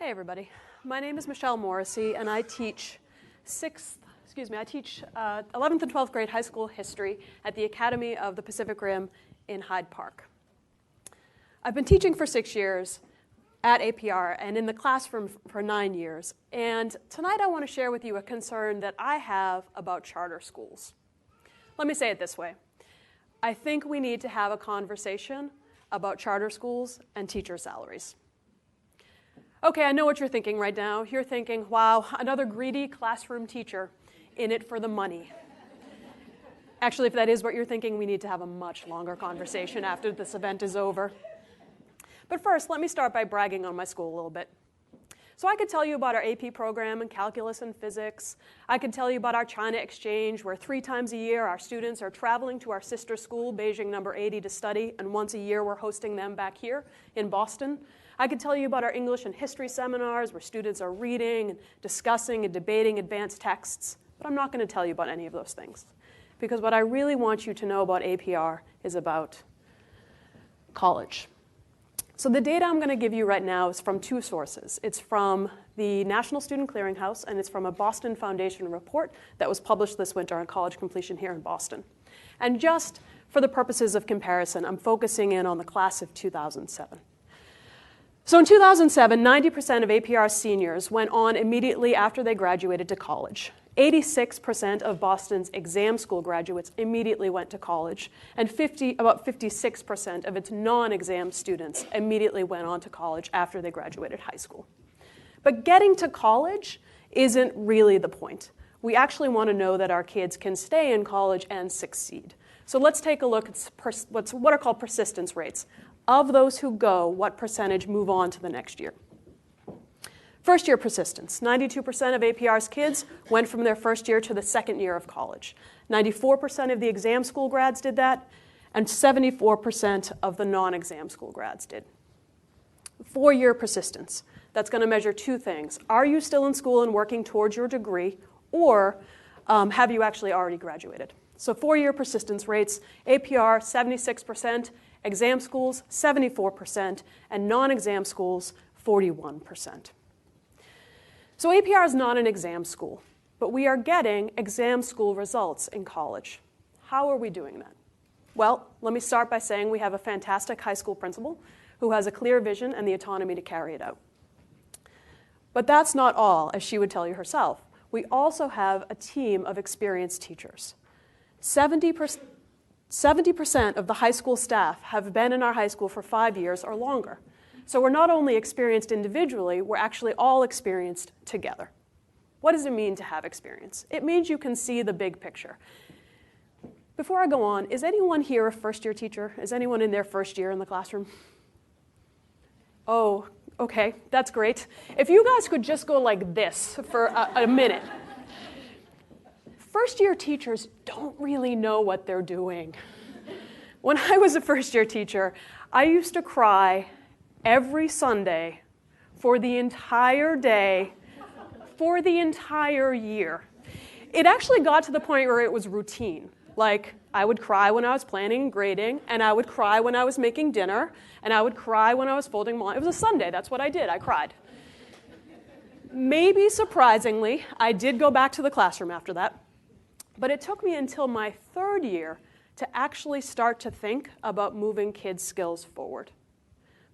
Hey everybody, my name is Michelle Morrissey and I teach 11th and 12th grade high school history at the Academy of the Pacific Rim in Hyde Park. I've been teaching for 6 years at APR and in the classroom for 9 years, and tonight I want to share with you a concern that I have about charter schools. Let me say it this way. I think we need to have a conversation about charter schools and teacher salaries. Okay, I know what you're thinking right now. You're thinking, wow, another greedy classroom teacher in it for the money. Actually, if that is what you're thinking, we need to have a much longer conversation after this event is over. But first, let me start by bragging on my school a little bit. So I could tell you about our AP program in calculus and physics. I could tell you about our China exchange, where 3 times a year our students are traveling to our sister school, Beijing number 80, to study, and once a year we're hosting them back here in Boston. I could tell you about our English and history seminars, where students are reading and discussing and debating advanced texts, but I'm not going to tell you about any of those things, because what I really want you to know about APR is about college. So the data I'm going to give you right now is from 2 sources. It's from the National Student Clearinghouse, and it's from a Boston Foundation report that was published this winter on college completion here in Boston. And just for the purposes of comparison, I'm focusing in on the class of 2007. So in 2007, 90% of APR seniors went on immediately after they graduated to college. 86% of Boston's exam school graduates immediately went to college, and about 56% of its non-exam students immediately went on to college after they graduated high school. But getting to college isn't really the point. We actually want to know that our kids can stay in college and succeed. So let's take a look at what are called persistence rates. Of those who go, what percentage move on to the next year? First year persistence. 92% of APR's kids went from their first year to the second year of college. 94% of the exam school grads did that, and 74% of the non-exam school grads did. 4-year persistence. That's going to measure 2 things. Are you still in school and working towards your degree, or have you actually already graduated? So 4-year persistence rates, APR 76%, exam schools 74%, and non-exam schools 41%. So APR is not an exam school, but we are getting exam school results in college. How are we doing that? Well, let me start by saying we have a fantastic high school principal who has a clear vision and the autonomy to carry it out. But that's not all, as she would tell you herself. We also have a team of experienced teachers. 70% of the high school staff have been in our high school for 5 years or longer. So we're not only experienced individually, we're actually all experienced together. What does it mean to have experience? It means you can see the big picture. Before I go on, is anyone here a first-year teacher? Is anyone in their first year in the classroom? Oh, okay, that's great. If you guys could just go like this for a minute. First-year teachers don't really know what they're doing. When I was a first-year teacher, I used to cry every Sunday for the entire day, for the entire year. It actually got to the point where it was routine. Like, I would cry when I was planning and grading, and I would cry when I was making dinner, and I would cry when I was folding laundry. It was a Sunday. That's what I did. I cried. Maybe surprisingly, I did go back to the classroom after that, but it took me until my 3rd year to actually start to think about moving kids' skills forward,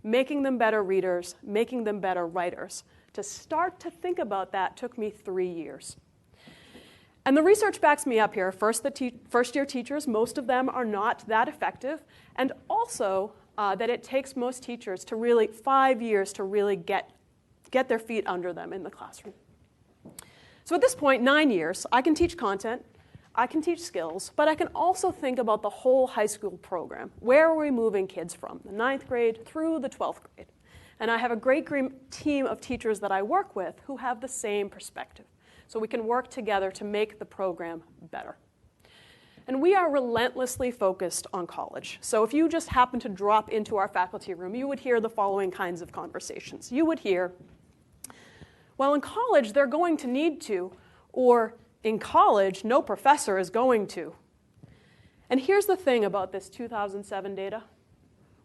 making them better readers, making them better writers. To start to think about that took me 3 years. And the research backs me up here. First-year teachers, most of them are not that effective, and also that it takes most teachers to really 5 years to really get their feet under them in the classroom. So at this point, 9 years, I can teach content, I can teach skills, but I can also think about the whole high school program. Where are we moving kids from? The 9th grade through the 12th grade. And I have a great team of teachers that I work with who have the same perspective. So we can work together to make the program better. And we are relentlessly focused on college. So if you just happen to drop into our faculty room, you would hear the following kinds of conversations. You would hear, well, in college, they're going to need to, or in college, no professor is going to. And here's the thing about this 2007 data.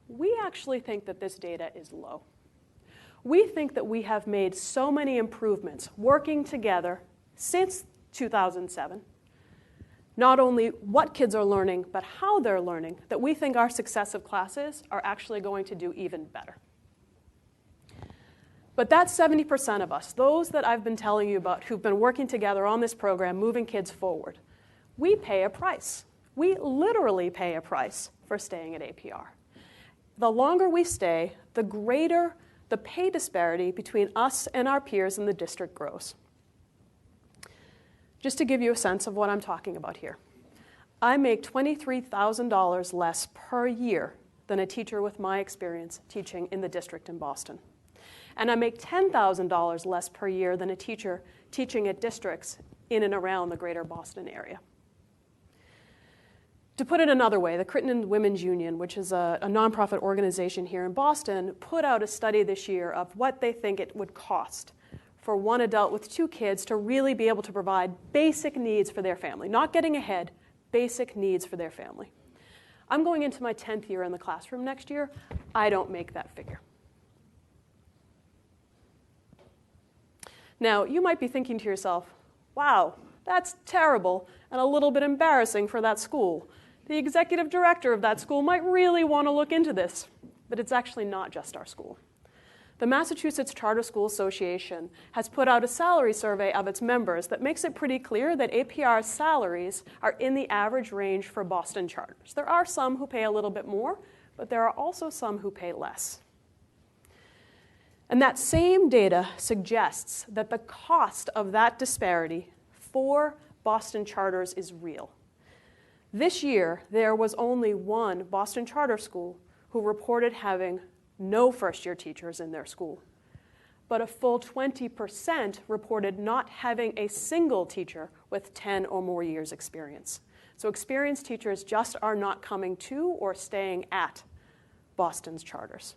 We actually think that this data is low. We think that we have made so many improvements working together since 2007, not only what kids are learning, but how they're learning, that we think our successive classes are actually going to do even better. But that 70% of us, those that I've been telling you about who've been working together on this program, moving kids forward, we pay a price. We literally pay a price for staying at APR. The longer we stay, the greater the pay disparity between us and our peers in the district grows. Just to give you a sense of what I'm talking about here, I make $23,000 less per year than a teacher with my experience teaching in the district in Boston. And I make $10,000 less per year than a teacher teaching at districts in and around the greater Boston area. To put it another way, the Crittenden Women's Union, which is a nonprofit organization here in Boston, put out a study this year of what they think it would cost for one adult with 2 kids to really be able to provide basic needs for their family. Not getting ahead, basic needs for their family. I'm going into my 10th year in the classroom next year. I don't make that figure. Now, you might be thinking to yourself, wow, that's terrible and a little bit embarrassing for that school. The executive director of that school might really want to look into this, but it's actually not just our school. The Massachusetts Charter School Association has put out a salary survey of its members that makes it pretty clear that APR's salaries are in the average range for Boston charters. There are some who pay a little bit more, but there are also some who pay less. And that same data suggests that the cost of that disparity for Boston charters is real. This year, there was only one Boston charter school who reported having no first-year teachers in their school. But a full 20% reported not having a single teacher with 10 or more years' experience. So experienced teachers just are not coming to or staying at Boston's charters.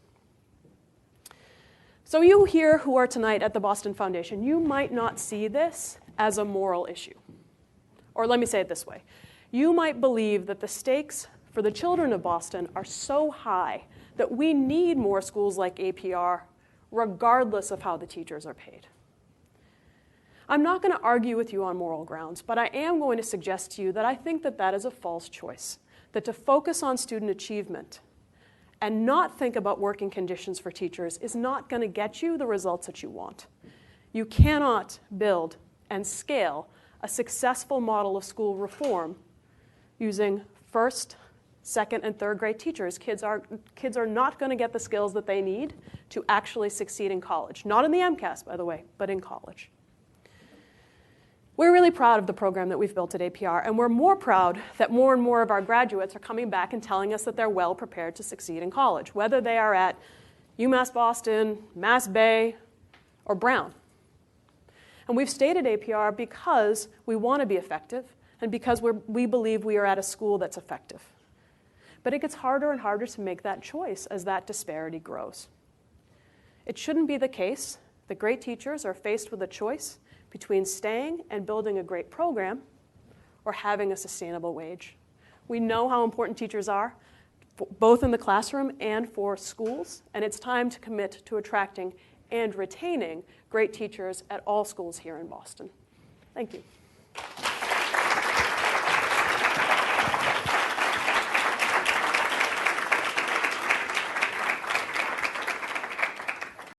So you here who are tonight at the Boston Foundation, you might not see this as a moral issue. Or let me say it this way. You might believe that the stakes for the children of Boston are so high that we need more schools like APR, regardless of how the teachers are paid. I'm not going to argue with you on moral grounds, but I am going to suggest to you that I think that that is a false choice, that to focus on student achievement and not think about working conditions for teachers is not going to get you the results that you want. You cannot build and scale a successful model of school reform using first, second, and third grade teachers. Kids are not going to get the skills that they need to actually succeed in college. Not in the MCAS, by the way, but in college. We're really proud of the program that we've built at APR, and we're more proud that more and more of our graduates are coming back and telling us that they're well prepared to succeed in college, whether they are at UMass Boston, Mass Bay, or Brown. And we've stayed at APR because we want to be effective and because we believe we are at a school that's effective. But it gets harder and harder to make that choice as that disparity grows. It shouldn't be the case that great teachers are faced with a choice between staying and building a great program or having a sustainable wage. We know how important teachers are, both in the classroom and for schools, and it's time to commit to attracting and retaining great teachers at all schools here in Boston. Thank you.